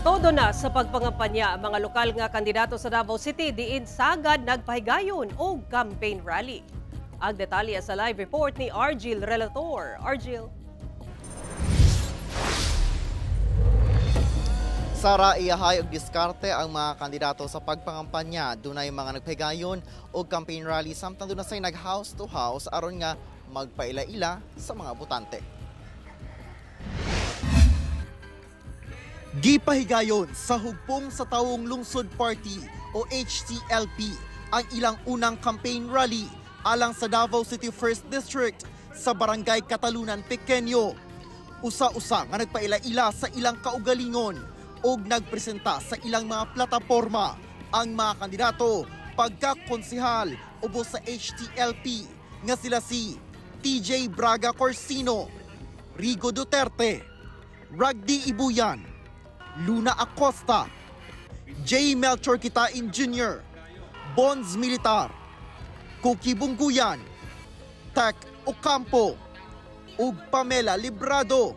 Todo na sa pagpangampanya ang mga lokal nga kandidato sa Davao City diin sagad nagpahigayon o campaign rally. Ang detalye sa live report ni Argil Relator. Argil. Sara, iyahay og diskarte ang mga kandidato sa pagpangampanya. Dunay mga nagpahigayon o campaign rally samtang doon na say nag house to house aron nga magpaila-ila sa mga botante. Gipahigayon sa hugpong sa Taong Lungsod Party o HTLP ang ilang unang campaign rally alang sa Davao City 1st District sa Barangay Katalunan, Pequeño. Usa-usa nga nagpaila-ila sa ilang kaugalingon o nagpresenta sa ilang mga plataporma ang mga kandidato pagkakonsihal ubos sa HTLP nga sila si TJ Braga Corsino, Rigo Duterte, Ragdi Ibuyan, Luna Acosta, J. Melchor Kitain Jr., Bonds Militar, Cookie Bungguyan, Tech Ocampo, ug Pamela Librado.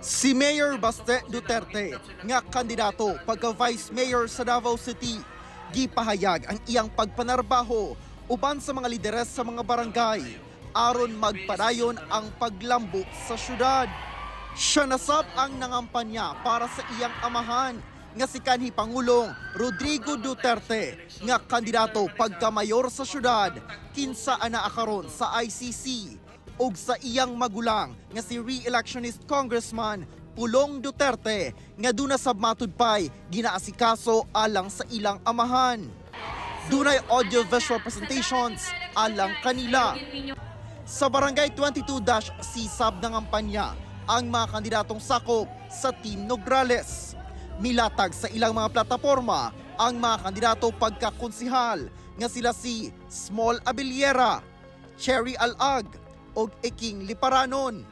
Si Mayor Baste Duterte nga kandidato pagka Vice Mayor sa Davao City, gipahayag ang iyang pagpanarbaho uban sa mga lideres sa mga barangay aron magpadayon ang paglambok sa syudad. Siya nasab ang nangampanya para sa iyang amahan nga si kanhi Pangulong Rodrigo Duterte nga kandidato pagka mayor sa syudad kinsa ana akaron sa ICC ug sa iyang magulang nga si re-electionist Congressman Pulong Duterte nga duna sab matud pay ginaasikaso alang sa ilang amahan. Dunay audio-visual presentations alang kanila. Sa Barangay 22-C-Sab nangampanya ang mga kandidatong sakop sa Team Nograles. Milatag sa ilang mga plataporma ang mga kandidato pagkakonsihal nga sila si Small Abiliera, Cherry Alag o Eking Liparanon.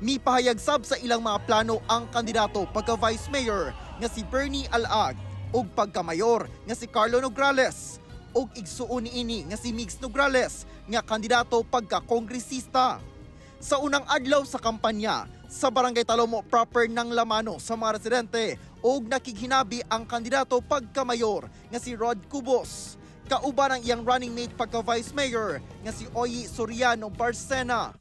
Mipahayag sab sa ilang mga plano ang kandidato pagka Vice Mayor nga si Bernie Alag o pagka Mayor nga si Carlo Nograles o igsuon niini nga si Mix Nograles nga kandidato pagka Kongresista. Sa unang adlaw sa kampanya, sa Barangay Talomo proper ng Lamano sa mga residente og nakighinabi ang kandidato pagka-mayor nga si Rod Cubos. Kauban ang iyang running mate pagka-vice mayor nga si Oyi Soriano Barcena.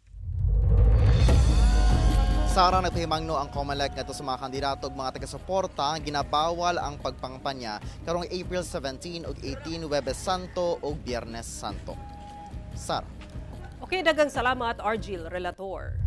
Sara, nagpahimangno ang COMELEC ngadto sa mga kandidato ug mga taga-suporta ginabawal ang pagpangampanya karong April 17 ug 18 Huwebes Santo ug Biyernes Santo. Sara. Okay, daghang salamat Argil Relator.